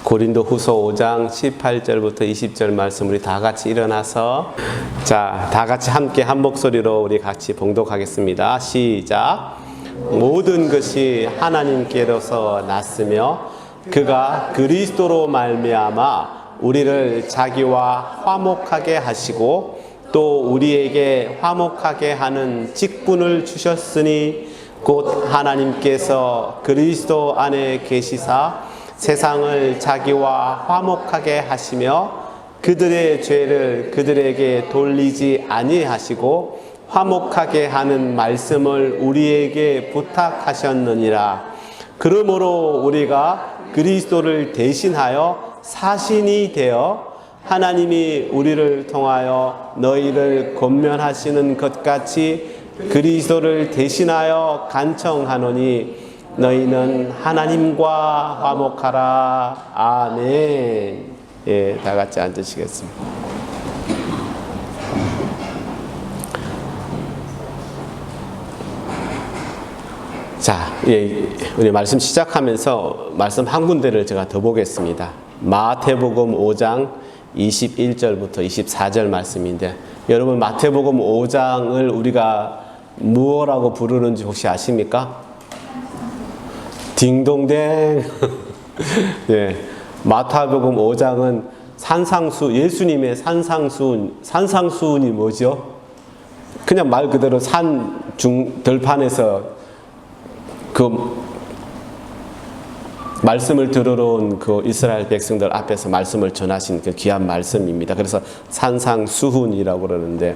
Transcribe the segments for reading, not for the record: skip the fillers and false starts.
고린도후서 5장 18절부터 20절 말씀 우리 다 같이 일어나서 다 같이 함께 한 목소리로 우리 같이 봉독하겠습니다. 시작. 모든 것이 하나님께로서 났으며 그가 그리스도로 말미암아 우리를 자기와 화목하게 하시고 또 우리에게 화목하게 하는 직분을 주셨으니 곧 하나님께서 그리스도 안에 계시사 세상을 자기와 화목하게 하시며 그들의 죄를 그들에게 돌리지 아니하시고 화목하게 하는 말씀을 우리에게 부탁하셨느니라. 그러므로 우리가 그리스도를 대신하여 사신이 되어 하나님이 우리를 통하여 너희를 권면하시는 것 같이 그리스도를 대신하여 간청하노니 너희는 하나님과 화목하라. 아멘. 예, 다 같이 앉으시겠습니다. 우리 말씀 시작하면서 말씀 한 군데를 제가 더 보겠습니다. 마태복음 5장 21절부터 24절 말씀인데, 여러분 마태복음 5장을 우리가 무엇라고 부르는지 혹시 아십니까? 딩동댕. 예, 마태복음 5장은 산상수, 예수님의 산상수훈이 뭐죠? 그냥 말 그대로 들판에서 그 말씀을 들으러 온 그 이스라엘 백성들 앞에서 말씀을 전하신 그 귀한 말씀입니다. 그래서 산상수훈이라고 그러는데,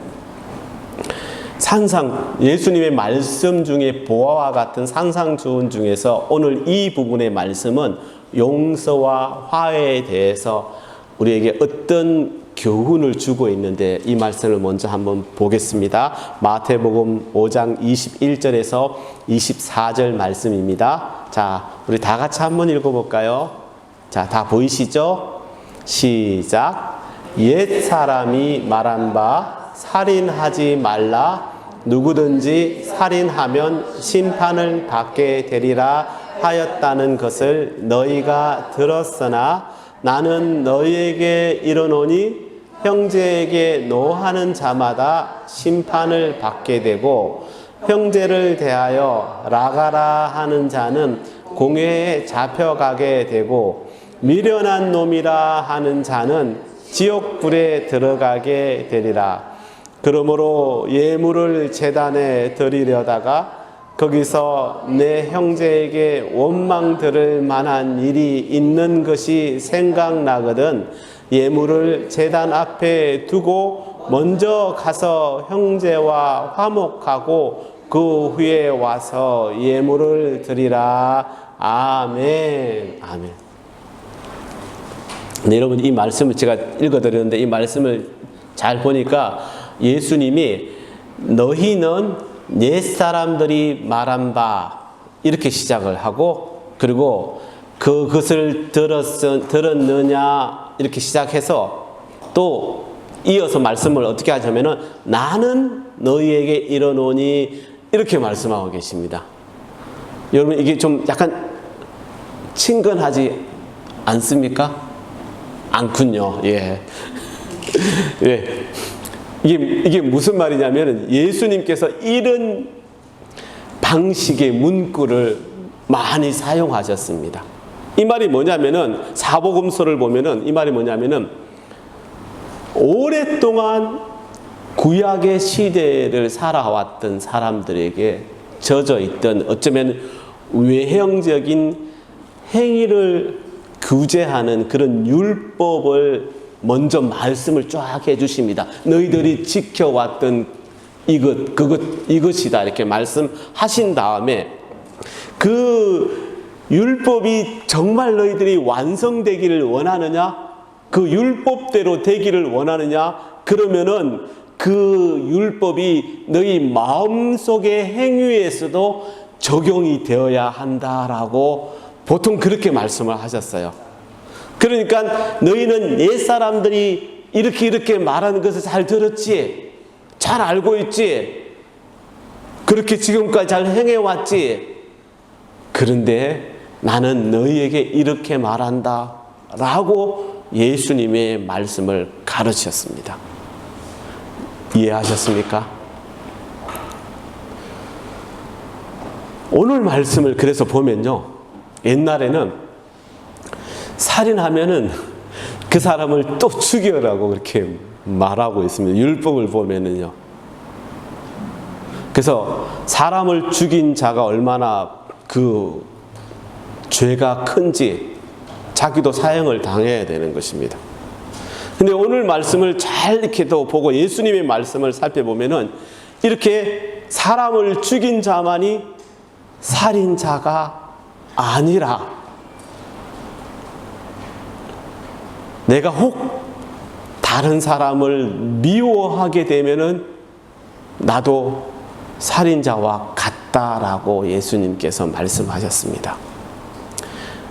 예수님의 말씀 중에 보아와 같은 산상수훈 중에서 오늘 이 부분의 말씀은 용서와 화해에 대해서 우리에게 어떤 교훈을 주고 있는데, 이 말씀을 먼저 한번 보겠습니다. 마태복음 5장 21절에서 24절 말씀입니다. 우리 다 같이 한번 읽어볼까요? 다 보이시죠? 시작. 옛 사람이 말한 바 살인하지 말라. 누구든지 살인하면 심판을 받게 되리라 하였다는 것을 너희가 들었으나 나는 너희에게 이르노니 형제에게 노하는 자마다 심판을 받게 되고 형제를 대하여 라가라 하는 자는 공회에 잡혀가게 되고 미련한 놈이라 하는 자는 지옥불에 들어가게 되리라. 그러므로 예물을 제단에 드리려다가 거기서 내 형제에게 원망 들을 만한 일이 있는 것이 생각나거든 예물을 제단 앞에 두고 먼저 가서 형제와 화목하고 그 후에 와서 예물을 드리라. 아멘. 아멘. 네, 여러분 이 말씀을 제가 읽어드렸는데 이 말씀을 잘 보니까 예수님이 너희는 옛 사람들이 말한 바 이렇게 시작을 하고, 그리고 그것을 들었느냐 이렇게 시작해서 또 이어서 말씀을 어떻게 하자면은 나는 너희에게 이르노니 이렇게 말씀하고 계십니다. 여러분 이게 좀 약간 친근하지 않습니까? 않군요. 예. 예. 이게 무슨 말이냐면 예수님께서 이런 방식의 문구를 많이 사용하셨습니다. 이 말이 뭐냐면은 사복음서를 보면은 이 말이 뭐냐면은 오랫동안 구약의 시대를 살아왔던 사람들에게 젖어 있던 어쩌면 외형적인 행위를 규제하는 그런 율법을 먼저 말씀을 쫙 해주십니다. 너희들이 지켜왔던 이것이다 이렇게 말씀하신 다음에 그 율법이 정말 너희들이 완성되기를 원하느냐? 그 율법대로 되기를 원하느냐? 그러면은 그 율법이 너희 마음속의 행위에서도 적용이 되어야 한다라고 보통 그렇게 말씀을 하셨어요. 그러니까 너희는 옛 사람들이 이렇게 말하는 것을 잘 들었지, 잘 알고 있지, 그렇게 지금까지 잘 행해왔지. 그런데 나는 너희에게 이렇게 말한다 라고 예수님의 말씀을 가르쳤습니다. 이해하셨습니까? 오늘 말씀을 그래서 보면요, 옛날에는 살인하면은 그 사람을 또 죽여라고 그렇게 말하고 있습니다. 율법을 보면은요. 그래서 사람을 죽인 자가 얼마나 그 죄가 큰지 자기도 사형을 당해야 되는 것입니다. 근데 오늘 말씀을 잘 이렇게 또 보고 예수님의 말씀을 살펴보면은 이렇게 사람을 죽인 자만이 살인자가 아니라, 내가 혹 다른 사람을 미워하게 되면은 나도 살인자와 같다라고 예수님께서 말씀하셨습니다.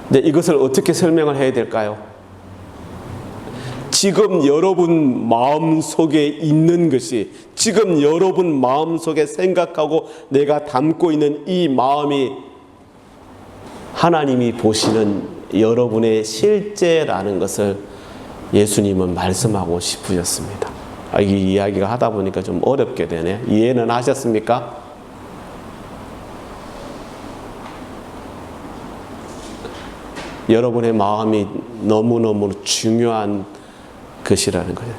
근데 이것을 어떻게 설명을 해야 될까요? 지금 여러분 마음속에 있는 것이, 지금 여러분 마음속에 생각하고 내가 담고 있는 이 마음이 하나님이 보시는 여러분의 실제라는 것을 예수님은 말씀하고 싶으셨습니다. 이 이야기가 하다 보니까 좀 어렵게 되네. 이해는 하셨습니까? 여러분의 마음이 너무너무 중요한 것이라는 거예요.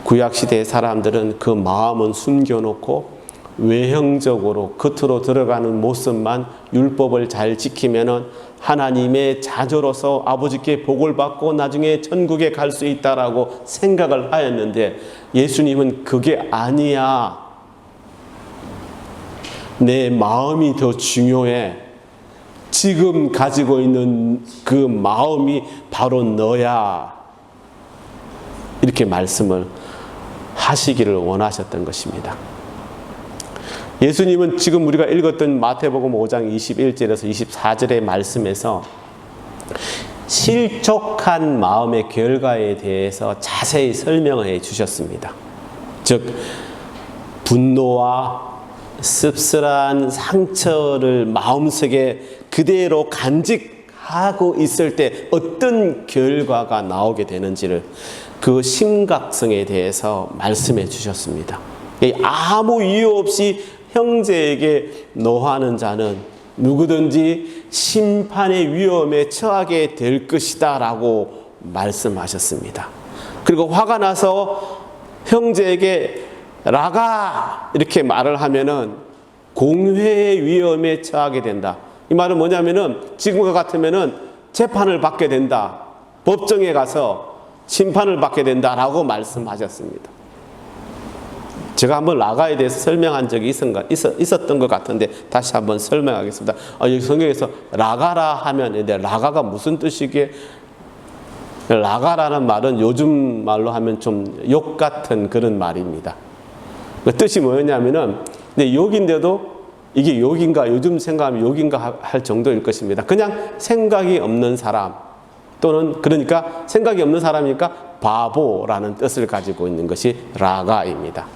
구약시대의 사람들은 그 마음은 숨겨놓고 외형적으로 겉으로 들어가는 모습만 율법을 잘 지키면은 하나님의 자녀로서 아버지께 복을 받고 나중에 천국에 갈 수 있다라고 생각을 하였는데, 예수님은 그게 아니야. 내 마음이 더 중요해. 지금 가지고 있는 그 마음이 바로 너야. 이렇게 말씀을 하시기를 원하셨던 것입니다. 예수님은 지금 우리가 읽었던 마태복음 5장 21절에서 24절의 말씀에서 실족한 마음의 결과에 대해서 자세히 설명해 주셨습니다. 즉, 분노와 씁쓸한 상처를 마음속에 그대로 간직하고 있을 때 어떤 결과가 나오게 되는지를, 그 심각성에 대해서 말씀해 주셨습니다. 아무 이유 없이 형제에게 노하는 자는 누구든지 심판의 위험에 처하게 될 것이다 라고 말씀하셨습니다. 그리고 화가 나서 형제에게 라가 이렇게 말을 하면은 공회의 위험에 처하게 된다. 이 말은 뭐냐면은 지금과 같으면은 재판을 받게 된다. 법정에 가서 심판을 받게 된다라고 말씀하셨습니다. 제가 한번 라가에 대해서 설명한 적이 있었던 것 같은데 다시 한번 설명하겠습니다. 여기 성경에서 라가라 하면, 라가가 무슨 뜻이기에? 라가라는 말은 요즘 말로 하면 좀 욕 같은 그런 말입니다. 그 뜻이 뭐였냐면은, 근데 욕인데도 이게 욕인가, 요즘 생각하면 욕인가 할 정도일 것입니다. 그냥 생각이 없는 사람, 또는 그러니까 생각이 없는 사람이니까 바보라는 뜻을 가지고 있는 것이 라가입니다.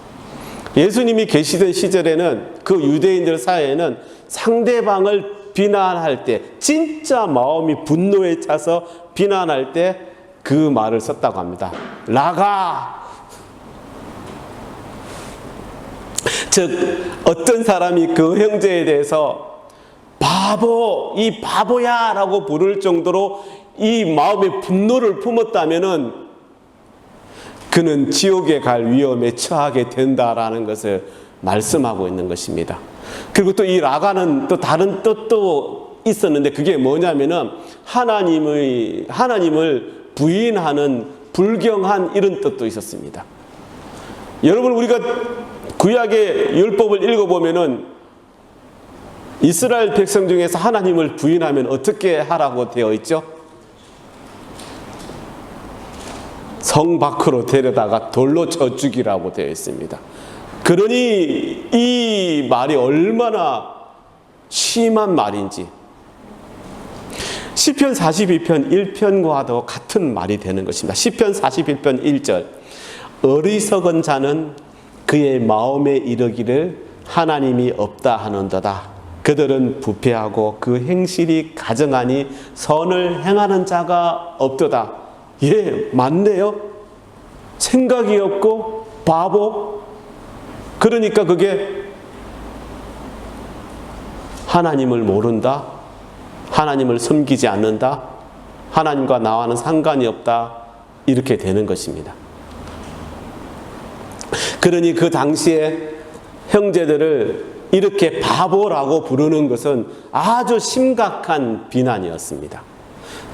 예수님이 계시던 시절에는 그 유대인들 사이에는 상대방을 비난할 때, 진짜 마음이 분노에 차서 비난할 때 그 말을 썼다고 합니다. 라가. 즉, 어떤 사람이 그 형제에 대해서 바보, 이 바보야 라고 부를 정도로 이 마음의 분노를 품었다면은 그는 지옥에 갈 위험에 처하게 된다라는 것을 말씀하고 있는 것입니다. 그리고 또 이 라가는 또 다른 뜻도 있었는데, 그게 뭐냐면은 하나님을 부인하는 불경한 이런 뜻도 있었습니다. 여러분, 우리가 구약의 율법을 읽어보면은 이스라엘 백성 중에서 하나님을 부인하면 어떻게 하라고 되어 있죠? 성 밖으로 데려다가 돌로 쳐 죽이라고 되어 있습니다. 그러니 이 말이 얼마나 심한 말인지, 시편 42편 1편과도 같은 말이 되는 것입니다. 시편 41편 1절, 어리석은 자는 그의 마음에 이르기를 하나님이 없다 하는도다. 그들은 부패하고 그 행실이 가증하니 선을 행하는 자가 없도다. 예, 맞네요. 생각이 없고 바보. 그러니까 그게 하나님을 모른다, 하나님을 섬기지 않는다, 하나님과 나와는 상관이 없다, 이렇게 되는 것입니다. 그러니 그 당시에 형제들을 이렇게 바보라고 부르는 것은 아주 심각한 비난이었습니다.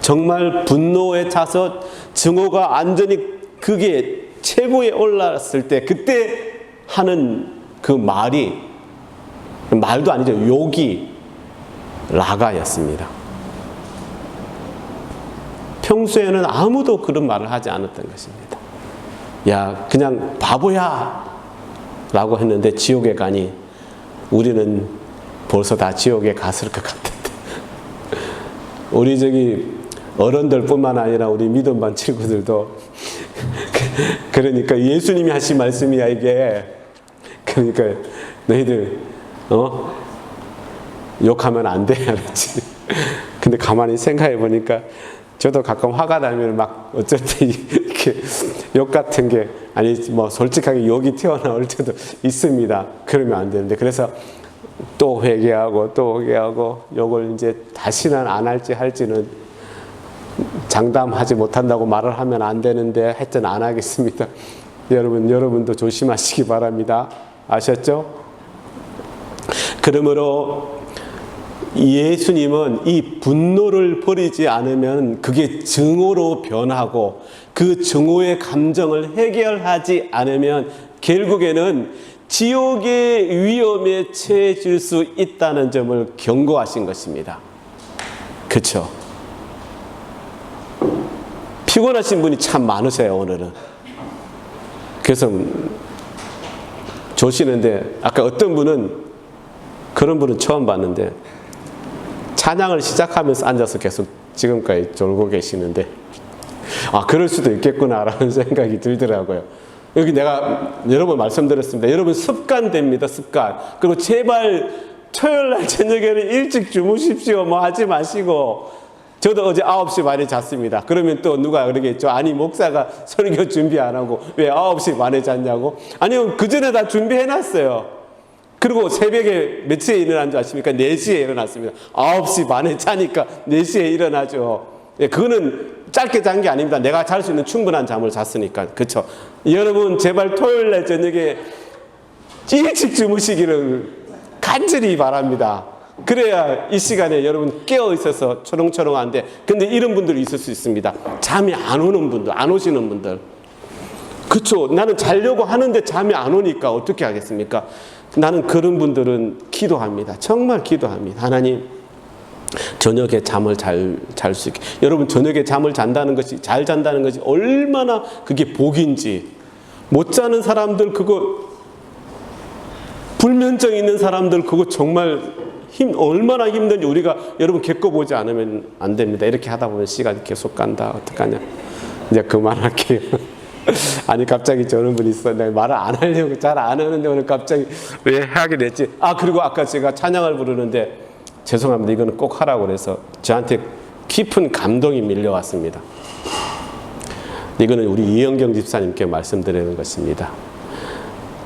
정말 분노에 차서 증오가 완전히 그게 최고에 올랐을 때 그때 하는 그 말이, 말도 아니죠, 욕이 라가였습니다. 평소에는 아무도 그런 말을 하지 않았던 것입니다. 야, 그냥 바보야 라고 했는데 지옥에 가니 우리는 벌써 다 지옥에 갔을 것 같은데. 우리 저기 어른들 뿐만 아니라 우리 믿음반 친구들도 그러니까 예수님이 하신 말씀이야 이게. 그러니까 너희들 욕하면 안 돼, 알았지? 근데 가만히 생각해 보니까 저도 가끔 화가 나면 막 어쩔 때 이렇게 욕 같은 게, 아니 뭐 솔직하게 욕이 튀어나올 때도 있습니다. 그러면 안 되는데, 그래서 또 회개하고 또 회개하고 욕을 이제 다시는 안 할지는 장담하지 못한다고 말을 하면 안 되는데 하여튼 안 하겠습니다. 여러분도 조심하시기 바랍니다. 아셨죠? 그러므로 예수님은 이 분노를 버리지 않으면 그게 증오로 변하고 그 증오의 감정을 해결하지 않으면 결국에는 지옥의 위험에 처해질 수 있다는 점을 경고하신 것입니다. 그렇죠? 피곤하신 분이 참 많으세요, 오늘은. 그래서 조시는데, 아까 어떤 분은, 그런 분은 처음 봤는데 찬양을 시작하면서 앉아서 계속 지금까지 졸고 계시는데, 아, 그럴 수도 있겠구나라는 생각이 들더라고요. 여기 내가 여러 번 말씀드렸습니다. 여러분 습관됩니다, 습관. 그리고 제발 토요일날 저녁에는 일찍 주무십시오. 뭐 하지 마시고. 저도 어제 9시 반에 잤습니다. 그러면 또 누가 그러겠죠. 아니, 목사가 설교 준비 안 하고 왜 9시 반에 잤냐고. 아니요, 그 전에 다 준비해놨어요. 그리고 새벽에 몇 시에 일어난 줄 아십니까? 4시에 일어났습니다. 9시 반에 자니까 4시에 일어나죠. 예, 그거는 짧게 잔 게 아닙니다. 내가 잘 수 있는 충분한 잠을 잤으니까. 그렇죠? 여러분 제발 토요일날 저녁에 일찍 주무시기를 간절히 바랍니다. 그래야 이 시간에 여러분 깨어 있어서 초롱초롱한데, 근데 이런 분들이 있을 수 있습니다. 잠이 안 오는 분들, 안 오시는 분들. 그렇죠? 나는 자려고 하는데 잠이 안 오니까 어떻게 하겠습니까? 나는 그런 분들은 기도합니다. 정말 기도합니다. 하나님, 저녁에 잠을 잘 수 있게. 여러분, 저녁에 잠을 잔다는 것이, 잘 잔다는 것이 얼마나 그게 복인지. 못 자는 사람들, 그거 불면증 있는 사람들, 그거 정말 얼마나 힘든지 우리가 여러분 겪어보지 않으면 안 됩니다. 이렇게 하다 보면 시간이 계속 간다. 어떡하냐. 이제 그만할게요. 아니, 갑자기 저런 분이 있어. 내가 말을 안 하려고 잘 안 하는데 오늘 갑자기 왜 하게 됐지? 아, 그리고 아까 제가 찬양을 부르는데 죄송합니다. 이거는 꼭 하라고 그래서 저한테 깊은 감동이 밀려왔습니다. 이거는 우리 이영경 집사님께 말씀드리는 것입니다.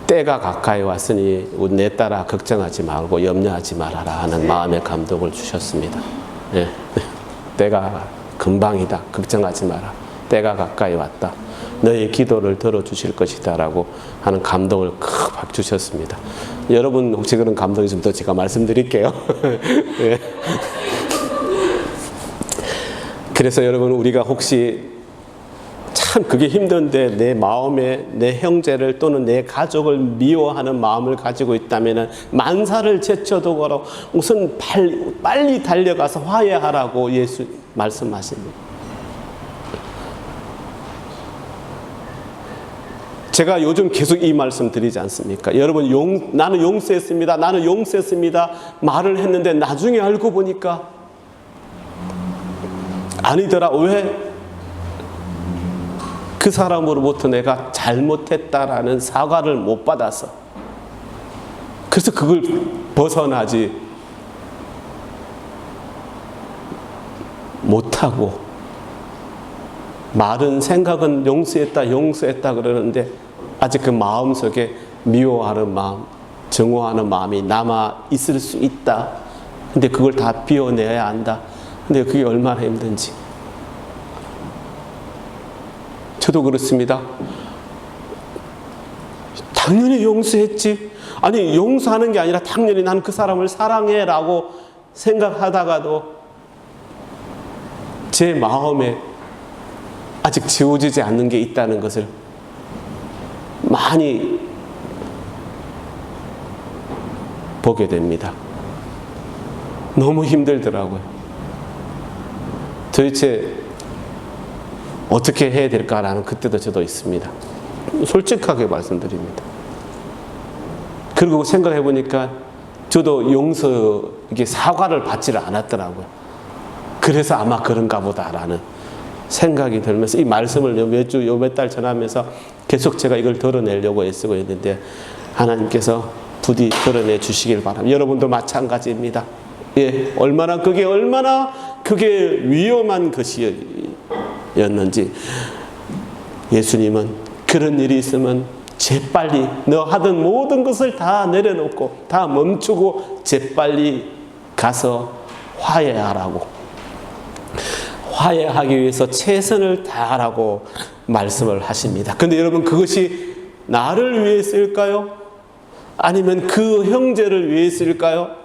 때가 가까이 왔으니 내 딸아 걱정하지 말고 염려하지 말아라 하는 마음의 감동을 주셨습니다. 네. 때가 금방이다. 걱정하지 마라. 때가 가까이 왔다. 너의 기도를 들어주실 것이다 라고 하는 감동을 팍 주셨습니다. 여러분 혹시 그런 감동이 좀 더 제가 말씀드릴게요. 네. 그래서 여러분, 우리가 혹시 참 그게 힘든데 내 마음에 내 형제를 또는 내 가족을 미워하는 마음을 가지고 있다면 만사를 제쳐두고 우선 빨리 달려가서 화해하라고 예수 말씀하십니다. 제가 요즘 계속 이 말씀 드리지 않습니까? 여러분, 나는 용서했습니다. 나는 용서했습니다. 말을 했는데 나중에 알고 보니까 아니더라. 왜? 그 사람으로부터 내가 잘못했다라는 사과를 못 받아서. 그래서 그걸 벗어나지 못하고 말은 생각은 용서했다 용서했다 그러는데 아직 그 마음속에 미워하는 마음, 증오하는 마음이 남아 있을 수 있다. 근데 그걸 다 비워내야 한다. 근데 그게 얼마나 힘든지. 저도 그렇습니다. 당연히 용서했지. 아니 용서하는 게 아니라 당연히 난 그 사람을 사랑해라고 생각하다가도 제 마음에 아직 지워지지 않는 게 있다는 것을 많이 보게 됩니다. 너무 힘들더라고요. 도대체 어떻게 해야 될까라는 그때도 저도 있습니다. 솔직하게 말씀드립니다. 그리고 생각해 보니까 저도 이게 사과를 받지를 않았더라고요. 그래서 아마 그런가 보다라는 생각이 들면서 이 말씀을 몇 달 전하면서 계속 제가 이걸 드러내려고 애쓰고 있는데 하나님께서 부디 드러내 주시길 바랍니다. 여러분도 마찬가지입니다. 예, 얼마나 그게 위험한 것이었는지 예수님은 그런 일이 있으면 재빨리 너 하던 모든 것을 다 내려놓고 다 멈추고 재빨리 가서 화해하라고, 화해하기 위해서 최선을 다하라고 말씀을 하십니다. 그런데 여러분 그것이 나를 위해서일까요? 아니면 그 형제를 위해서일까요?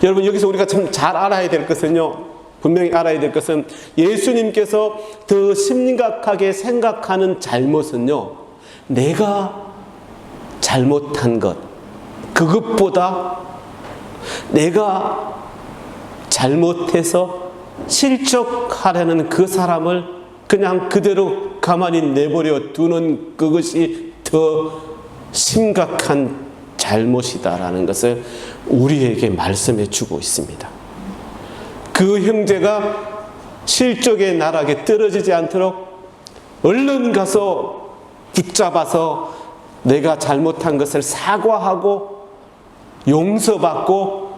여러분 여기서 우리가 참 잘 알아야 될 것은요, 분명히 알아야 될 것은 예수님께서 더 심각하게 생각하는 잘못은요, 내가 잘못한 것, 그것보다 내가 잘못해서 실족하려는 그 사람을 그냥 그대로 가만히 내버려 두는 그것이 더 심각한 잘못이다라는 것을 우리에게 말씀해 주고 있습니다. 그 형제가 실족의 나락에 떨어지지 않도록 얼른 가서 붙잡아서 내가 잘못한 것을 사과하고 용서받고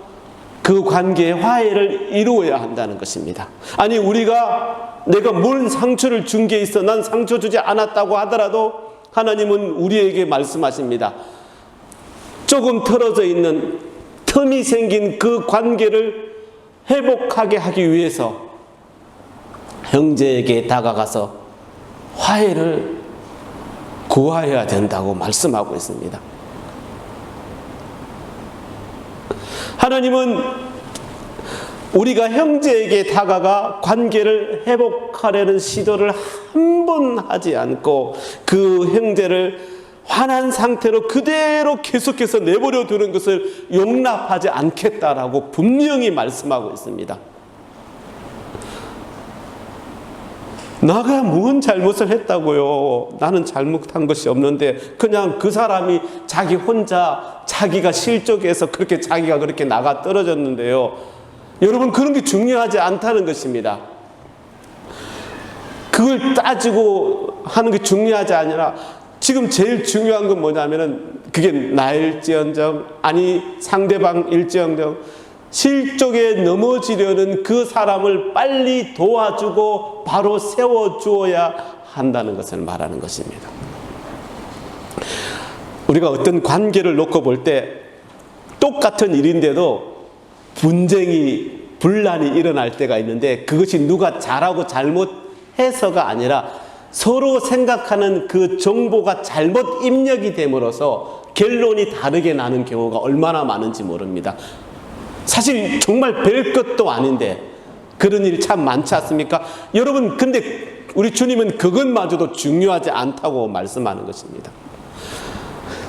그 관계의 화해를 이루어야 한다는 것입니다. 아니 내가 뭔 상처를 준 게 있어 난 상처 주지 않았다고 하더라도 하나님은 우리에게 말씀하십니다. 조금 틀어져 있는 틈이 생긴 그 관계를 회복하게 하기 위해서 형제에게 다가가서 화해를 구하여야 된다고 말씀하고 있습니다. 하나님은 우리가 형제에게 다가가 관계를 회복하려는 시도를 한 번 하지 않고 그 형제를 화난 상태로 그대로 계속해서 내버려 두는 것을 용납하지 않겠다라고 분명히 말씀하고 있습니다. 내가 무슨 잘못을 했다고요? 나는 잘못한 것이 없는데 그냥 그 사람이 자기 혼자 자기가 실족해서 자기가 그렇게 나가 떨어졌는데요. 여러분 그런 게 중요하지 않다는 것입니다. 그걸 따지고 하는 게 중요하지 아니라 지금 제일 중요한 건 뭐냐면은 그게 나일지언정 아니 상대방일지언정 실족에 넘어지려는 그 사람을 빨리 도와주고 바로 세워주어야 한다는 것을 말하는 것입니다. 우리가 어떤 관계를 놓고 볼 때 똑같은 일인데도 분란이 일어날 때가 있는데 그것이 누가 잘하고 잘못해서가 아니라 서로 생각하는 그 정보가 잘못 입력이 됨으로써 결론이 다르게 나는 경우가 얼마나 많은지 모릅니다. 사실 정말 별 것도 아닌데 그런 일이 참 많지 않습니까? 여러분 근데 우리 주님은 그것마저도 중요하지 않다고 말씀하는 것입니다.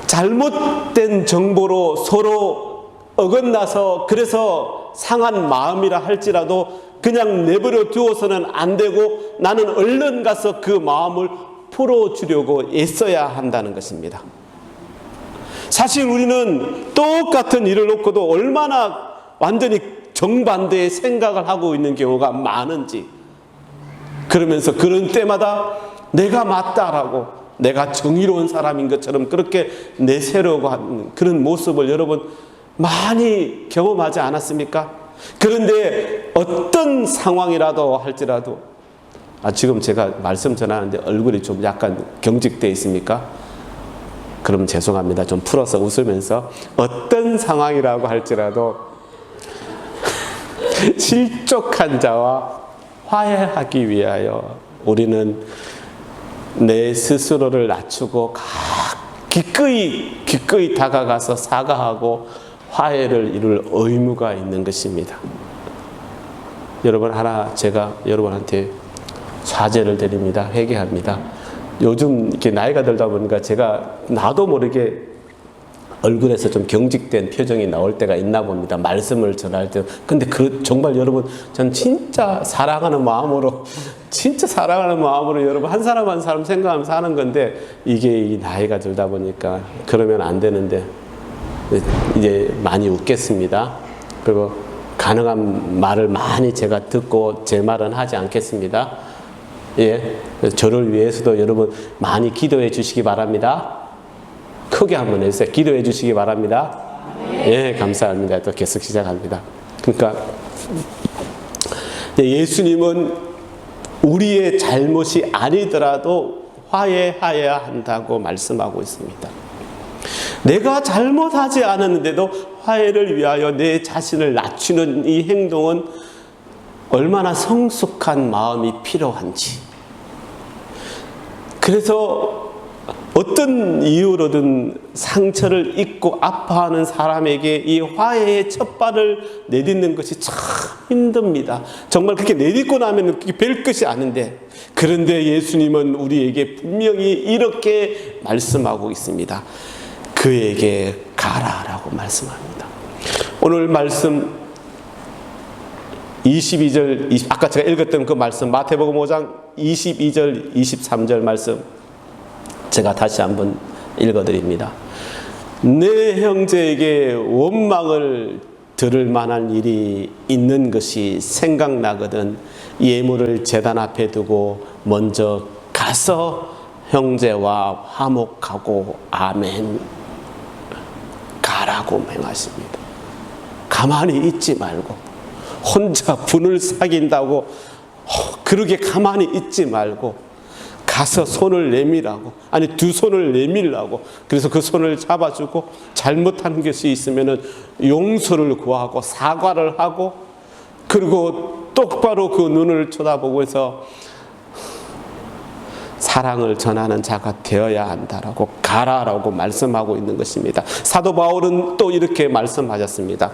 잘못된 정보로 서로 어긋나서 그래서 상한 마음이라 할지라도 그냥 내버려 두어서는 안 되고 나는 얼른 가서 그 마음을 풀어주려고 애써야 한다는 것입니다. 사실 우리는 똑같은 일을 놓고도 얼마나 완전히 정반대의 생각을 하고 있는 경우가 많은지, 그러면서 그런 때마다 내가 맞다라고 내가 정의로운 사람인 것처럼 그렇게 내세우려고 하는 그런 모습을 여러분 많이 경험하지 않았습니까? 그런데 어떤 상황이라도 할지라도 지금 제가 말씀 전하는데 얼굴이 좀 약간 경직되어 있습니까? 그럼 죄송합니다. 좀 풀어서 웃으면서 어떤 상황이라고 할지라도 실족한 자와 화해하기 위하여 우리는 내 스스로를 낮추고 기꺼이 다가가서 사과하고 화해를 이룰 의무가 있는 것입니다. 여러분, 제가 여러분한테 사죄를 드립니다. 회개합니다. 요즘 이렇게 나이가 들다 보니까 나도 모르게 얼굴에서 좀 경직된 표정이 나올 때가 있나 봅니다. 말씀을 전할 때. 근데 정말 여러분, 전 진짜 사랑하는 마음으로 여러분 한 사람 생각하면서 하는 건데, 이게 이 나이가 들다 보니까 그러면 안 되는데, 이제 많이 웃겠습니다. 그리고 가능한 말을 많이 제가 듣고 제 말은 하지 않겠습니다. 예, 저를 위해서도 여러분 많이 기도해 주시기 바랍니다. 크게 한번 해주세요. 기도해 주시기 바랍니다. 예, 감사합니다. 또 계속 시작합니다. 그러니까 예수님은 우리의 잘못이 아니더라도 화해해야 한다고 말씀하고 있습니다. 내가 잘못하지 않았는데도 화해를 위하여 내 자신을 낮추는 이 행동은 얼마나 성숙한 마음이 필요한지. 그래서 어떤 이유로든 상처를 입고 아파하는 사람에게 이 화해의 첫 발을 내딛는 것이 참 힘듭니다. 정말 그렇게 내딛고 나면 그게 별 것이 아닌데, 그런데 예수님은 우리에게 분명히 이렇게 말씀하고 있습니다. 그에게 가라라고 말씀합니다. 오늘 말씀 22절, 아까 제가 읽었던 그 말씀, 마태복음 5장 22절, 23절 말씀 제가 다시 한번 읽어드립니다. 내 형제에게 원망을 들을 만한 일이 있는 것이 생각나거든 예물을 제단 앞에 두고 먼저 가서 형제와 화목하고 아멘 가라고 명하십니다. 가만히 있지 말고, 혼자 분을 사귄다고 그렇게 가만히 있지 말고 가서 손을 내밀라고, 아니 두 손을 내밀라고, 그래서 그 손을 잡아주고 잘못한 것이 있으면 용서를 구하고 사과를 하고, 그리고 똑바로 그 눈을 쳐다보고 해서 사랑을 전하는 자가 되어야 한다라고 가라라고 말씀하고 있는 것입니다. 사도 바울은 또 이렇게 말씀하셨습니다.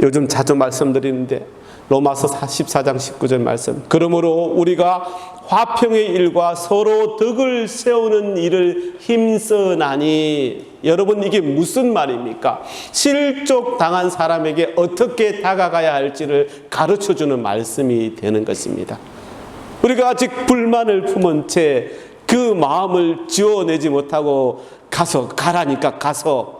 요즘 자주 말씀드리는데 로마서 14장 19절 말씀. 그러므로 우리가 화평의 일과 서로 덕을 세우는 일을 힘쓰나니. 여러분, 이게 무슨 말입니까? 실족당한 사람에게 어떻게 다가가야 할지를 가르쳐주는 말씀이 되는 것입니다. 우리가 아직 불만을 품은 채 그 마음을 지워내지 못하고 가라니까 가서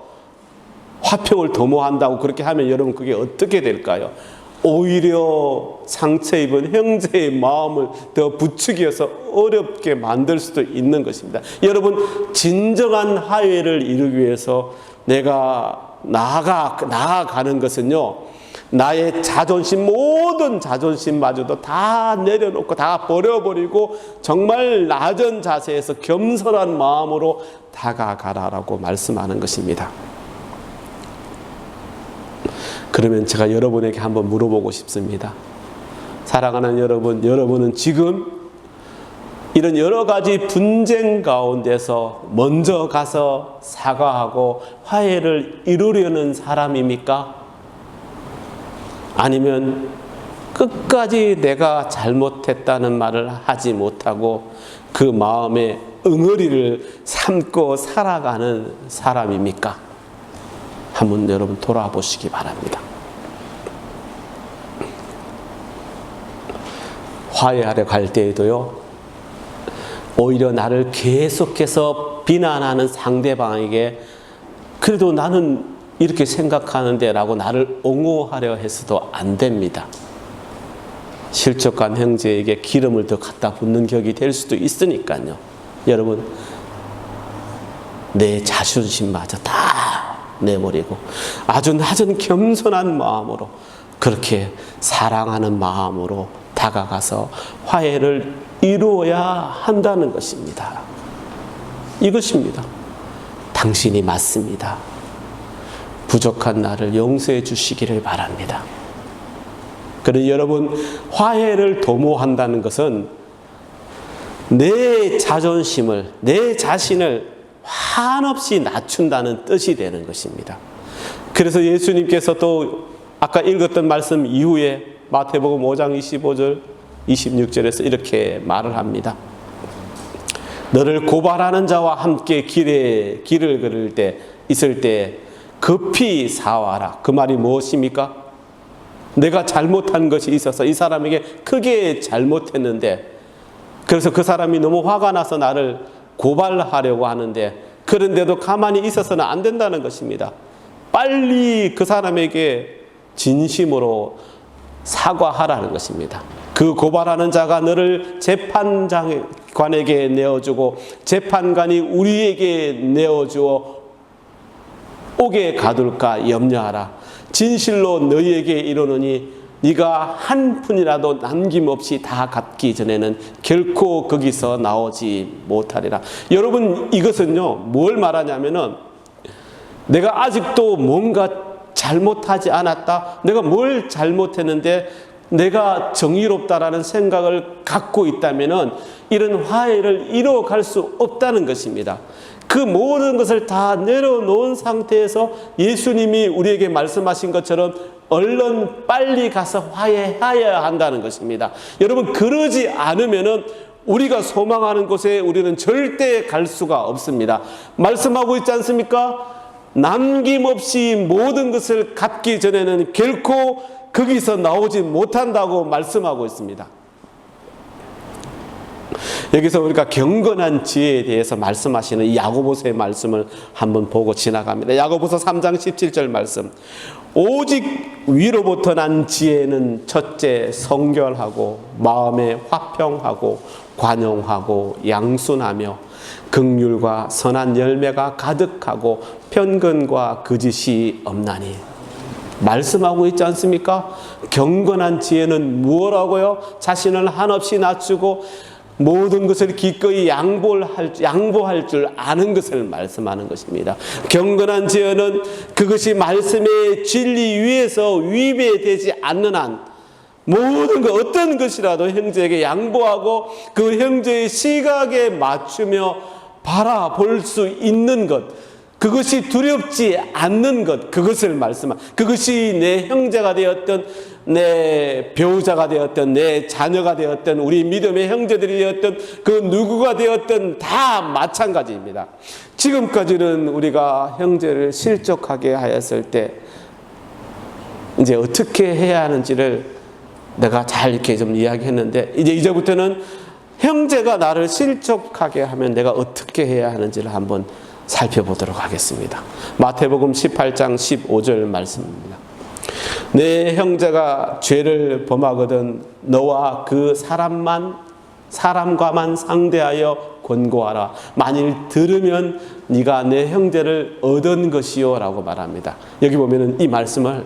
화평을 도모한다고 그렇게 하면 여러분 그게 어떻게 될까요? 오히려 상처 입은 형제의 마음을 더 부추겨서 어렵게 만들 수도 있는 것입니다. 여러분, 진정한 화해를 이루기 위해서 내가 나아가는 것은요, 나의 자존심, 모든 자존심마저도 다 내려놓고 다 버려버리고 정말 낮은 자세에서 겸손한 마음으로 다가가라라고 말씀하는 것입니다. 그러면 제가 여러분에게 한번 물어보고 싶습니다. 사랑하는 여러분, 여러분은 지금 이런 여러 가지 분쟁 가운데서 먼저 가서 사과하고 화해를 이루려는 사람입니까? 아니면 끝까지 내가 잘못했다는 말을 하지 못하고 그 마음에 응어리를 삼고 살아가는 사람입니까? 한번 여러분 돌아보시기 바랍니다. 화해하러 갈 때에도요, 오히려 나를 계속해서 비난하는 상대방에게 그래도 나는 이렇게 생각하는데 라고 나를 옹호하려 해서도 안 됩니다. 실족한 형제에게 기름을 더 갖다 붓는 격이 될 수도 있으니까요. 여러분, 내 자존심마저 다 내버리고 아주 낮은 겸손한 마음으로, 그렇게 사랑하는 마음으로 다가가서 화해를 이루어야 한다는 것입니다. 이것입니다. 당신이 맞습니다. 부족한 나를 용서해 주시기를 바랍니다. 그래서 여러분, 화해를 도모한다는 것은 내 자존심을, 내 자신을 한없이 낮춘다는 뜻이 되는 것입니다. 그래서 예수님께서 또 아까 읽었던 말씀 이후에 마태복음 5장 25절 26절에서 이렇게 말을 합니다. 너를 고발하는 자와 함께 길을 걸을 때 있을 때 급히 사와라. 그 말이 무엇입니까? 내가 잘못한 것이 있어서 이 사람에게 크게 잘못했는데, 그래서 그 사람이 너무 화가 나서 나를 고발하려고 하는데, 그런데도 가만히 있어서는 안 된다는 것입니다. 빨리 그 사람에게 진심으로 사과하라는 것입니다. 그 고발하는 자가 너를 재판관에게 내어주고 재판관이 우리에게 내어주어 옥에 가둘까 염려하라. 진실로 너희에게 이르노니 네가 한 푼이라도 남김없이 다 갚기 전에는 결코 거기서 나오지 못하리라. 여러분, 이것은요 뭘 말하냐면은 내가 아직도 뭔가 잘못하지 않았다, 내가 뭘 잘못했는데 내가 정의롭다라는 생각을 갖고 있다면은 이런 화해를 이뤄갈 수 없다는 것입니다. 그 모든 것을 다 내려놓은 상태에서 예수님이 우리에게 말씀하신 것처럼 얼른 빨리 가서 화해해야 한다는 것입니다. 여러분, 그러지 않으면은 우리가 소망하는 곳에 우리는 절대 갈 수가 없습니다. 말씀하고 있지 않습니까? 남김없이 모든 것을 갚기 전에는 결코 거기서 나오지 못한다고 말씀하고 있습니다. 여기서 우리가 경건한 지혜에 대해서 말씀하시는 이 야고보서의 말씀을 한번 보고 지나갑니다. 야고보서 3장 17절 말씀. 오직 위로부터 난 지혜는 첫째 성결하고 마음에 화평하고 관용하고 양순하며 긍휼과 선한 열매가 가득하고 편견과 거짓이 없나니. 말씀하고 있지 않습니까? 경건한 지혜는 무엇라고요? 자신을 한없이 낮추고 모든 것을 기꺼이 양보할 줄 아는 것을 말씀하는 것입니다. 경건한 지혜는 그것이 말씀의 진리 위에서 위배되지 않는 한 모든 것, 어떤 것이라도 형제에게 양보하고 그 형제의 시각에 맞추며 바라볼 수 있는 것, 그것이 두렵지 않는 것, 그것을 말씀하는, 그것이 내 형제가 되었던, 내 배우자가 되었던, 내 자녀가 되었던, 우리 믿음의 형제들이 되었던, 그 누구가 되었던 다 마찬가지입니다. 지금까지는 우리가 형제를 실족하게 하였을 때 이제 어떻게 해야 하는지를 내가 잘 이렇게 좀 이야기했는데, 이제부터는 형제가 나를 실족하게 하면 내가 어떻게 해야 하는지를 한번 살펴보도록 하겠습니다. 마태복음 18장 15절 말씀입니다. 내 형제가 죄를 범하거든 너와 그 사람과만 상대하여 권고하라. 만일 들으면 네가 내 형제를 얻은 것이요 라고 말합니다. 여기 보면은 이 말씀을,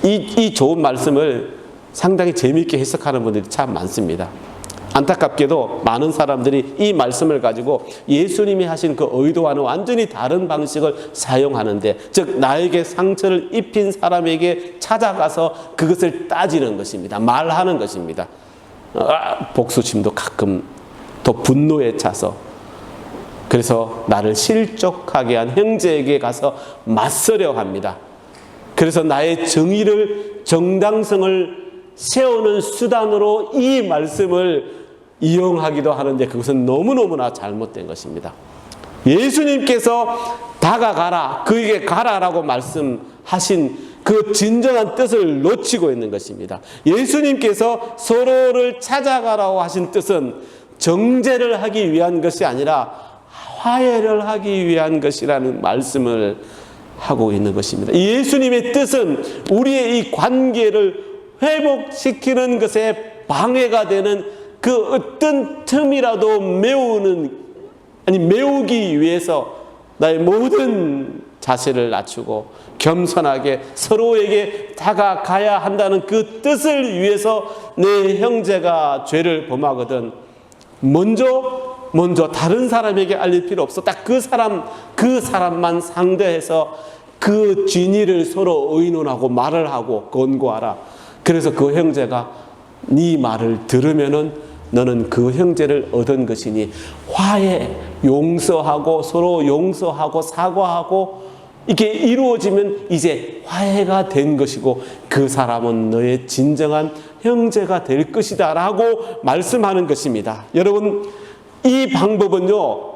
이 좋은 말씀을 상당히 재미있게 해석하는 분들이 참 많습니다. 안타깝게도 많은 사람들이 이 말씀을 가지고 예수님이 하신 그 의도와는 완전히 다른 방식을 사용하는데, 즉 나에게 상처를 입힌 사람에게 찾아가서 그것을 따지는 것입니다. 말하는 것입니다. 복수심도 가끔 또 분노에 차서, 그래서 나를 실족하게 한 형제에게 가서 맞서려 합니다. 그래서 나의 정의를, 정당성을 세우는 수단으로 이 말씀을 이용하기도 하는데 그것은 너무너무나 잘못된 것입니다. 예수님께서 다가가라, 그에게 가라라고 말씀하신 그 진정한 뜻을 놓치고 있는 것입니다. 예수님께서 서로를 찾아가라고 하신 뜻은 정죄를 하기 위한 것이 아니라 화해를 하기 위한 것이라는 말씀을 하고 있는 것입니다. 예수님의 뜻은 우리의 이 관계를 회복시키는 것에 방해가 되는 그 어떤 틈이라도 메우기 위해서 나의 모든 자세를 낮추고 겸손하게 서로에게 다가가야 한다는 그 뜻을 위해서 내 형제가 죄를 범하거든 먼저 다른 사람에게 알릴 필요 없어. 딱 그 사람만 상대해서 그 진위를 서로 의논하고 말을 하고 권고하라. 그래서 그 형제가 네 말을 들으면은 너는 그 형제를 얻은 것이니 화해, 용서하고 서로 용서하고 사과하고 이게 이루어지면 이제 화해가 된 것이고 그 사람은 너의 진정한 형제가 될 것이다 라고 말씀하는 것입니다. 여러분, 이 방법은요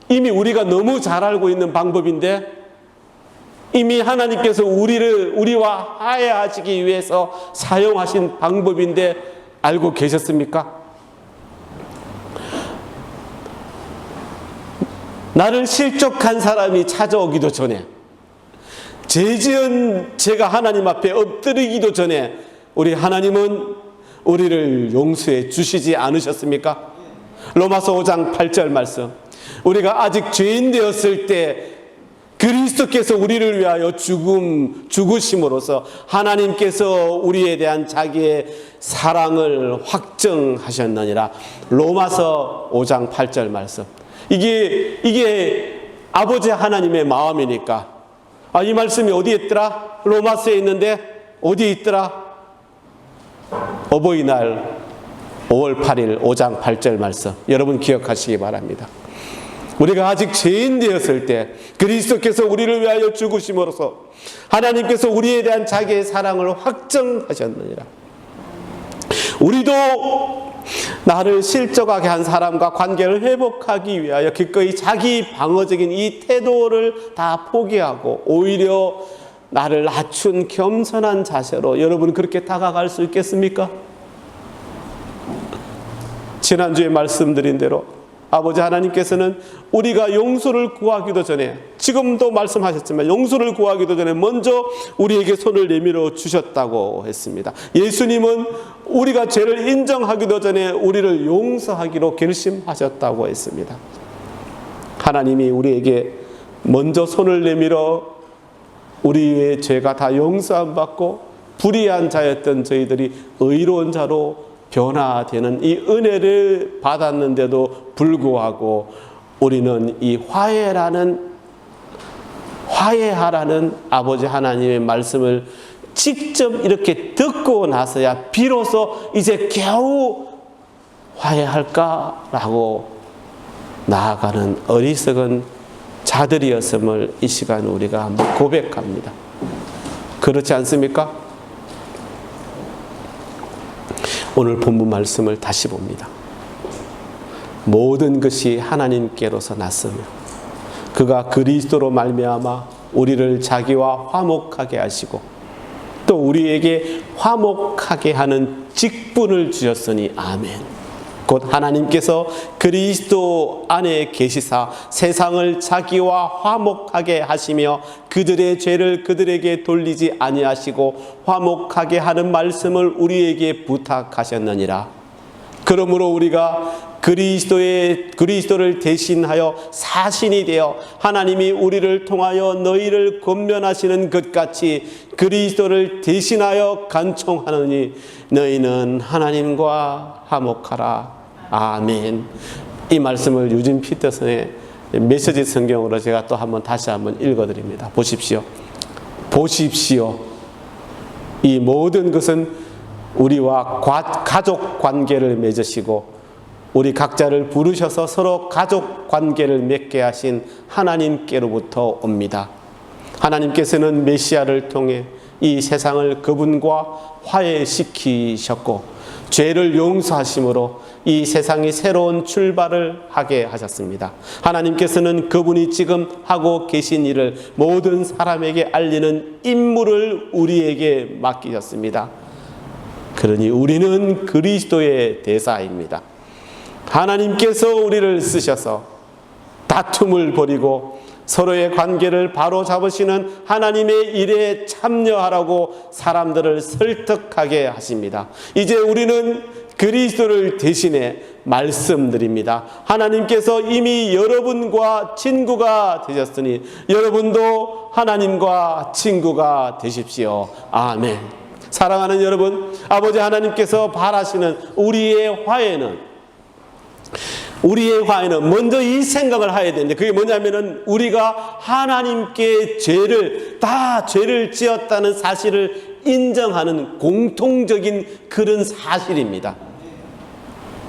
이미 우리가 너무 잘 알고 있는 방법인데 이미 하나님께서 우리와 화해하시기 위해서 사용하신 방법인데 알고 계셨습니까? 나를 실족한 사람이 찾아오기도 전에, 죄 지은 제가 하나님 앞에 엎드리기도 전에 우리 하나님은 우리를 용서해 주시지 않으셨습니까? 로마서 5장 8절 말씀, 우리가 아직 죄인 되었을 때 그리스도께서 우리를 위하여 죽으심으로써 하나님께서 우리에 대한 자기의 사랑을 확증하셨느니라. 로마서 5장 8절 말씀. 이게 아버지 하나님의 마음이니까. 이 말씀이 어디에 있더라? 로마서에 있는데 어디에 있더라? 어버이날 5월 8일 5장 8절 말씀. 여러분 기억하시기 바랍니다. 우리가 아직 죄인 되었을 때 그리스도께서 우리를 위하여 죽으심으로써 하나님께서 우리에 대한 자기의 사랑을 확증하셨느니라. 우리도 나를 실족하게 한 사람과 관계를 회복하기 위하여 기꺼이 자기 방어적인 이 태도를 다 포기하고 오히려 나를 낮춘 겸손한 자세로 여러분 그렇게 다가갈 수 있겠습니까? 지난주에 말씀드린 대로 아버지 하나님께서는 우리가 용서를 구하기도 전에, 지금도 말씀하셨지만 용서를 구하기도 전에 먼저 우리에게 손을 내밀어 주셨다고 했습니다. 예수님은 우리가 죄를 인정하기도 전에 우리를 용서하기로 결심하셨다고 했습니다. 하나님이 우리에게 먼저 손을 내밀어 우리의 죄가 다 용서함 받고 불의한 자였던 저희들이 의로운 자로 변화되는 이 은혜를 받았는데도 불구하고 우리는 이 화해하라는 아버지 하나님의 말씀을 직접 이렇게 듣고 나서야 비로소 이제 겨우 화해할까라고 나아가는 어리석은 자들이었음을 이 시간 우리가 한번 고백합니다. 그렇지 않습니까? 오늘 본문 말씀을 다시 봅니다. 모든 것이 하나님께로서 났으며 그가 그리스도로 말미암아 우리를 자기와 화목하게 하시고 또 우리에게 화목하게 하는 직분을 주셨으니 아멘. 곧 하나님께서 그리스도 안에 계시사 세상을 자기와 화목하게 하시며 그들의 죄를 그들에게 돌리지 아니하시고 화목하게 하는 말씀을 우리에게 부탁하셨느니라. 그러므로 우리가 그리스도를 대신하여 사신이 되어 하나님이 우리를 통하여 너희를 권면하시는 것 같이 그리스도를 대신하여 간청하느니 너희는 하나님과 화목하라. 아멘. 이 말씀을 유진 피터슨의 메시지 성경으로 제가 또 다시 한번 읽어드립니다. 보십시오. 이 모든 것은 우리와 가족 관계를 맺으시고 우리 각자를 부르셔서 서로 가족 관계를 맺게 하신 하나님께로부터 옵니다. 하나님께서는 메시아를 통해 이 세상을 그분과 화해시키셨고 죄를 용서하심으로 이 세상이 새로운 출발을 하게 하셨습니다. 하나님께서는 그분이 지금 하고 계신 일을 모든 사람에게 알리는 임무를 우리에게 맡기셨습니다. 그러니 우리는 그리스도의 대사입니다. 하나님께서 우리를 쓰셔서 다툼을 버리고 서로의 관계를 바로 잡으시는 하나님의 일에 참여하라고 사람들을 설득하게 하십니다. 이제 우리는 그리스도를 대신해 말씀드립니다. 하나님께서 이미 여러분과 친구가 되셨으니 여러분도 하나님과 친구가 되십시오. 아멘. 사랑하는 여러분, 아버지 하나님께서 바라시는 우리의 화해는 우리의 화해는 먼저 이 생각을 해야 되는데, 그게 뭐냐면은 우리가 하나님께 죄를 지었다는 사실을 인정하는 공통적인 그런 사실입니다.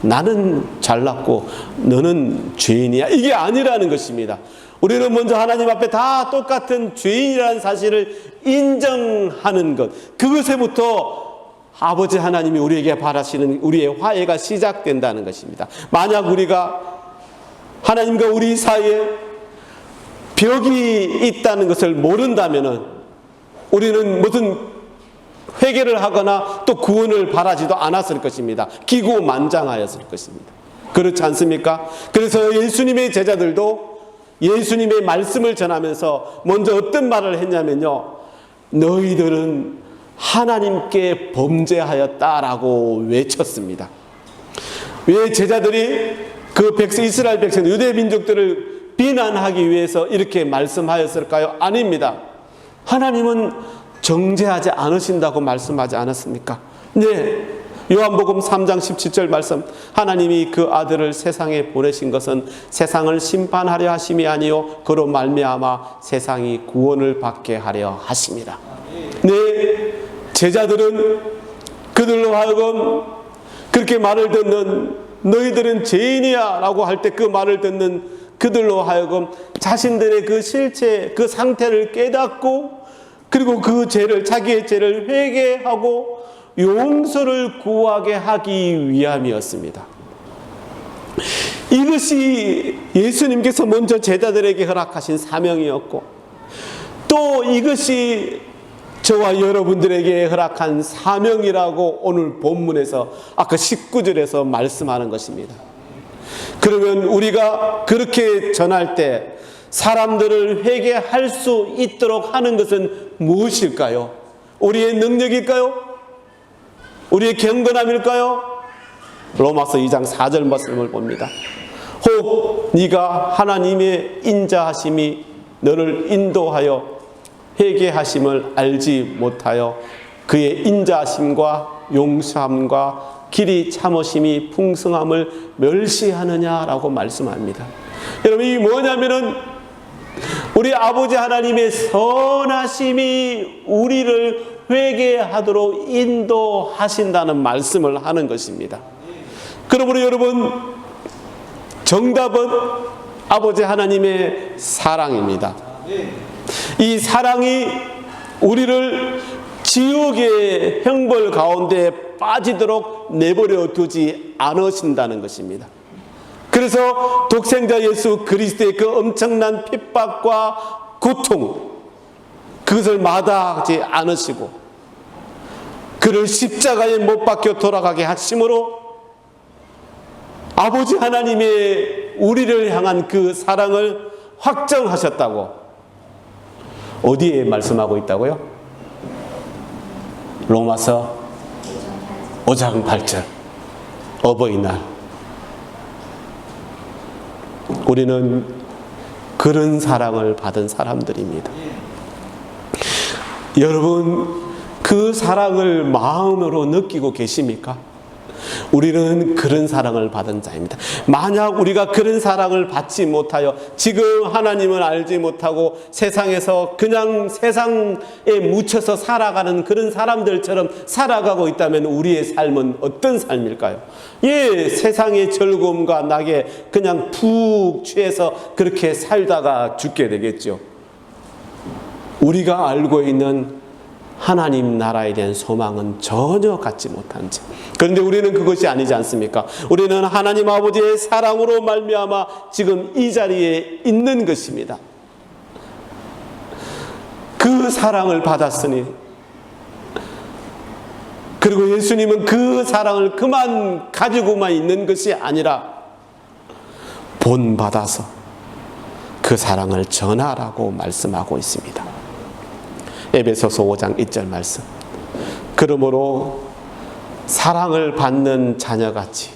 나는 잘났고 너는 죄인이야, 이게 아니라는 것입니다. 우리는 먼저 하나님 앞에 다 똑같은 죄인이라는 사실을 인정하는 것, 그것에부터 아버지 하나님이 우리에게 바라시는 우리의 화해가 시작된다는 것입니다. 만약 우리가 하나님과 우리 사이에 벽이 있다는 것을 모른다면은 우리는 무슨 회개를 하거나 또 구원을 바라지도 않았을 것입니다. 기고만장하였을 것입니다. 그렇지 않습니까? 그래서 예수님의 제자들도 예수님의 말씀을 전하면서 먼저 어떤 말을 했냐면요, 너희들은 하나님께 범죄하였다라고 외쳤습니다. 왜 제자들이 그 이스라엘 백성, 유대 민족들을 비난하기 위해서 이렇게 말씀하였을까요? 아닙니다. 하나님은 정죄하지 않으신다고 말씀하지 않았습니까? 네. 요한복음 3장 17절 말씀, 하나님이 그 아들을 세상에 보내신 것은 세상을 심판하려 하심이 아니요 그로 말미암아 세상이 구원을 받게 하려 하심이라. 네. 제자들은 그들로 하여금 그렇게 말을 듣는, 너희들은 죄인이야 라고 할 때 그 말을 듣는 그들로 하여금 자신들의 그 실체, 그 상태를 깨닫고, 그리고 그 죄를, 자기의 죄를 회개하고 용서를 구하게 하기 위함이었습니다. 이것이 예수님께서 먼저 제자들에게 허락하신 사명이었고, 또 이것이 저와 여러분들에게 허락한 사명이라고 오늘 본문에서 아까 19절에서 말씀하는 것입니다. 그러면 우리가 그렇게 전할 때 사람들을 회개할 수 있도록 하는 것은 무엇일까요? 우리의 능력일까요? 우리의 경건함일까요? 로마서 2장 4절 말씀을 봅니다. 혹 네가 하나님의 인자하심이 너를 인도하여 회개하심을 알지 못하여 그의 인자하심과 용서함과 길이 참으심이 풍성함을 멸시하느냐라고 말씀합니다. 여러분, 이 뭐냐면은 우리 아버지 하나님의 선하심이 우리를 회개하도록 인도하신다는 말씀을 하는 것입니다. 그러므로 여러분, 정답은 아버지 하나님의 사랑입니다. 이 사랑이 우리를 지옥의 형벌 가운데 빠지도록 내버려 두지 않으신다는 것입니다. 그래서 독생자 예수 그리스도의 그 엄청난 핍박과 고통, 그것을 마다하지 않으시고 그를 십자가에 못 박혀 돌아가게 하심으로 아버지 하나님의 우리를 향한 그 사랑을 확정하셨다고 어디에 말씀하고 있다고요? 로마서 5장 8절, 어버이날. 우리는 그런 사랑을 받은 사람들입니다. 여러분, 그 사랑을 마음으로 느끼고 계십니까? 우리는 그런 사랑을 받은 자입니다. 만약 우리가 그런 사랑을 받지 못하여 지금 하나님을 알지 못하고 세상에서 그냥 세상에 묻혀서 살아가는 그런 사람들처럼 살아가고 있다면 우리의 삶은 어떤 삶일까요? 예, 세상의 즐거움과 낙에 그냥 푹 취해서 그렇게 살다가 죽게 되겠죠. 우리가 알고 있는 하나님 나라에 대한 소망은 전혀 갖지 못한 채. 그런데 우리는 그것이 아니지 않습니까? 우리는 하나님 아버지의 사랑으로 말미암아 지금 이 자리에 있는 것입니다. 그 사랑을 받았으니, 그리고 예수님은 그 사랑을 그만 가지고만 있는 것이 아니라 본받아서 그 사랑을 전하라고 말씀하고 있습니다. 에베소서 5장 1절 말씀. 그러므로 사랑을 받는 자녀같이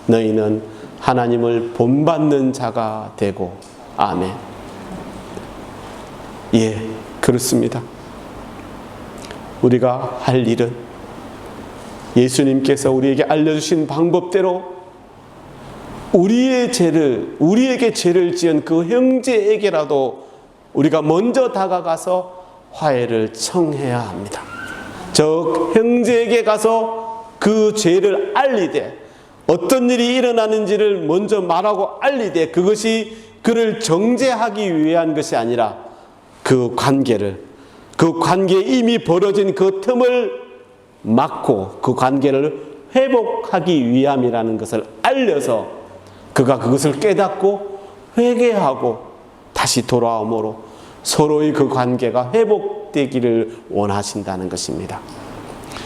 너희는 하나님을 본받는 자가 되고. 아멘. 예, 그렇습니다. 우리가 할 일은 예수님께서 우리에게 알려주신 방법대로 우리에게 죄를 지은 그 형제에게라도 우리가 먼저 다가가서 화해를 청해야 합니다. 저 형제에게 가서 그 죄를 알리되, 어떤 일이 일어나는지를 먼저 말하고 알리되, 그것이 그를 정죄하기 위한 것이 아니라 그 관계에 이미 벌어진 그 틈을 막고 그 관계를 회복하기 위함이라는 것을 알려서 그가 그것을 깨닫고 회개하고 다시 돌아옴으로 서로의 그 관계가 회복되기를 원하신다는 것입니다.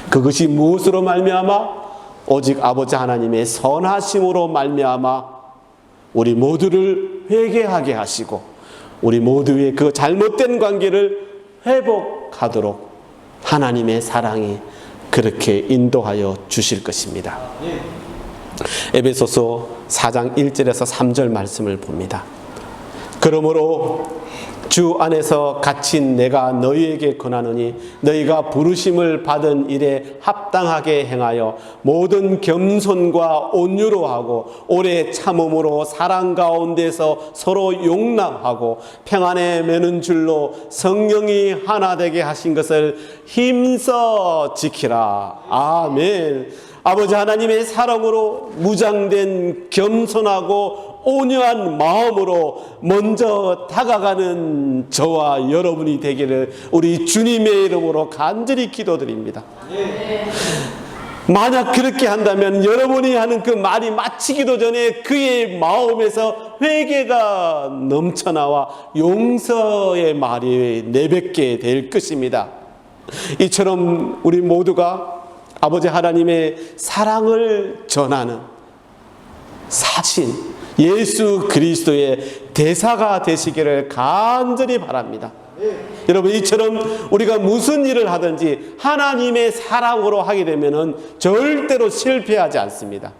그것이 무엇으로 말미암아? 오직 아버지 하나님의 선하심으로 말미암아 우리 모두를 회개하게 하시고 우리 모두의 그 잘못된 관계를 회복하도록 하나님의 사랑이 그렇게 인도하여 주실 것입니다. 에베소서 4장 1절에서 3절 말씀을 봅니다. 그러므로 주 안에서 갇힌 내가 너희에게 권하노니 너희가 부르심을 받은 일에 합당하게 행하여 모든 겸손과 온유로 하고 오래 참음으로 사랑 가운데서 서로 용납하고 평안에 매는 줄로 성령이 하나 되게 하신 것을 힘써 지키라. 아멘. 아버지 하나님의 사랑으로 무장된 겸손하고 온유한 마음으로 먼저 다가가는 저와 여러분이 되기를 우리 주님의 이름으로 간절히 기도드립니다. 만약 그렇게 한다면 여러분이 하는 그 말이 마치기도 전에 그의 마음에서 회개가 넘쳐나와 용서의 말이 내뱉게 될 것입니다. 이처럼 우리 모두가 아버지 하나님의 사랑을 전하는 사신 예수 그리스도의 대사가 되시기를 간절히 바랍니다. 여러분, 이처럼 우리가 무슨 일을 하든지 하나님의 사랑으로 하게 되면 절대로 실패하지 않습니다.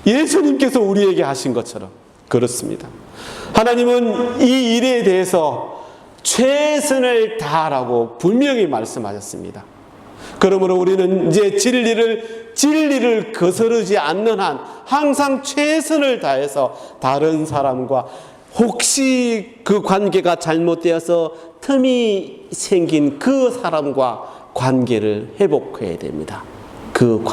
예수님께서 우리에게 하신 것처럼 그렇습니다. 하나님은 이 일에 대해서 최선을 다하라고 분명히 말씀하셨습니다. 그러므로 우리는 이제 진리를 거스르지 않는 한 항상 최선을 다해서 다른 사람과 혹시 그 관계가 잘못되어서 틈이 생긴 그 사람과 관계를 회복해야 됩니다. 그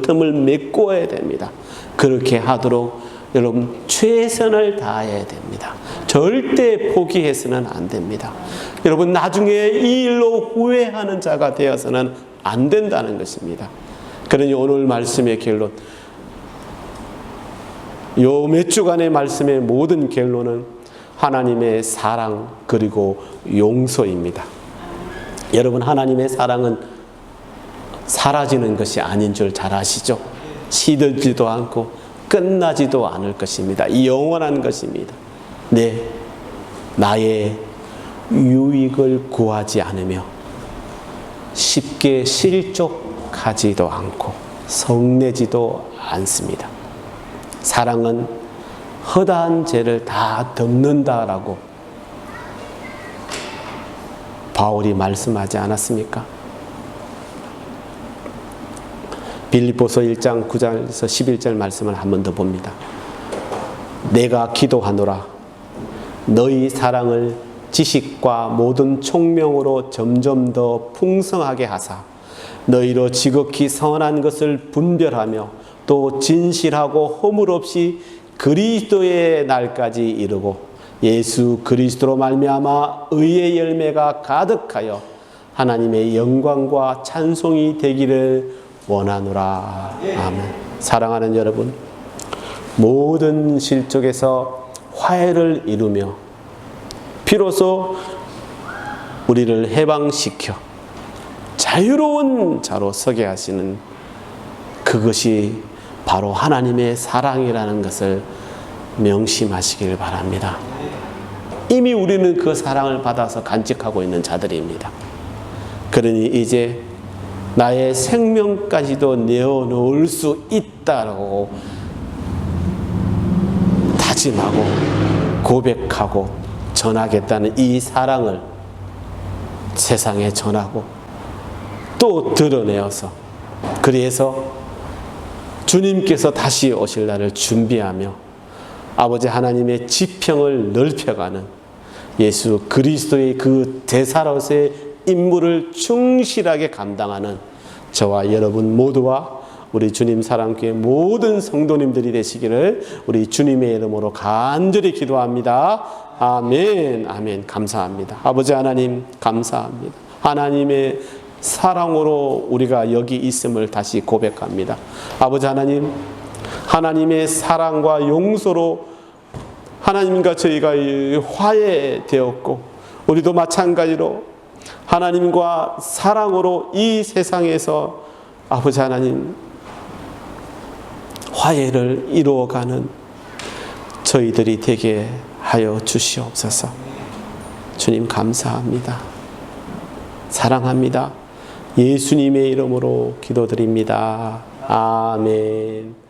틈을 메꿔야 됩니다. 그렇게 하도록 여러분 최선을 다해야 됩니다. 절대 포기해서는 안 됩니다. 여러분, 나중에 이 일로 후회하는 자가 되어서는 안 된다는 것입니다. 그러니 오늘 말씀의 결론, 요 몇 주간의 말씀의 모든 결론은 하나님의 사랑 그리고 용서입니다. 여러분, 하나님의 사랑은 사라지는 것이 아닌 줄 잘 아시죠? 시들지도 않고 끝나지도 않을 것입니다. 영원한 것입니다. 네, 나의 유익을 구하지 않으며 쉽게 실족하지도 않고 성내지도 않습니다. 사랑은 허다한 죄를 다 덮는다라고 바울이 말씀하지 않았습니까? 빌립보서 1장 9절에서 11절 말씀을 한 번 더 봅니다. 내가 기도하노라 너희 사랑을 지식과 모든 총명으로 점점 더 풍성하게 하사 너희로 지극히 선한 것을 분별하며 또 진실하고 허물 없이 그리스도의 날까지 이르고 예수 그리스도로 말미암아 의의 열매가 가득하여 하나님의 영광과 찬송이 되기를 원하노라. 아멘. 사랑하는 여러분, 모든 실족에서 화해를 이루며 비로소 우리를 해방시켜 자유로운 자로 서게 하시는 그것이 바로 하나님의 사랑이라는 것을 명심하시길 바랍니다. 이미 우리는 그 사랑을 받아서 간직하고 있는 자들입니다. 그러니 이제 나의 생명까지도 내어놓을 수 있다고 다짐하고 고백하고 전하겠다는 이 사랑을 세상에 전하고 또 드러내어서, 그래서 주님께서 다시 오실 날을 준비하며 아버지 하나님의 지평을 넓혀가는 예수 그리스도의 그 대사로서의 임무를 충실하게 감당하는 저와 여러분 모두와 우리 주님 사랑교회 모든 성도님들이 되시기를 우리 주님의 이름으로 간절히 기도합니다. 아멘. 아멘. 감사합니다. 아버지 하나님 감사합니다. 하나님의 사랑으로 우리가 여기 있음을 다시 고백합니다. 아버지 하나님, 하나님의 사랑과 용서로 하나님과 저희가 화해되었고, 우리도 마찬가지로 하나님과 사랑으로 이 세상에서 아버지 하나님 화해를 이루어가는 저희들이 되게 하여 주시옵소서. 주님 감사합니다. 사랑합니다. 예수님의 이름으로 기도드립니다. 아멘.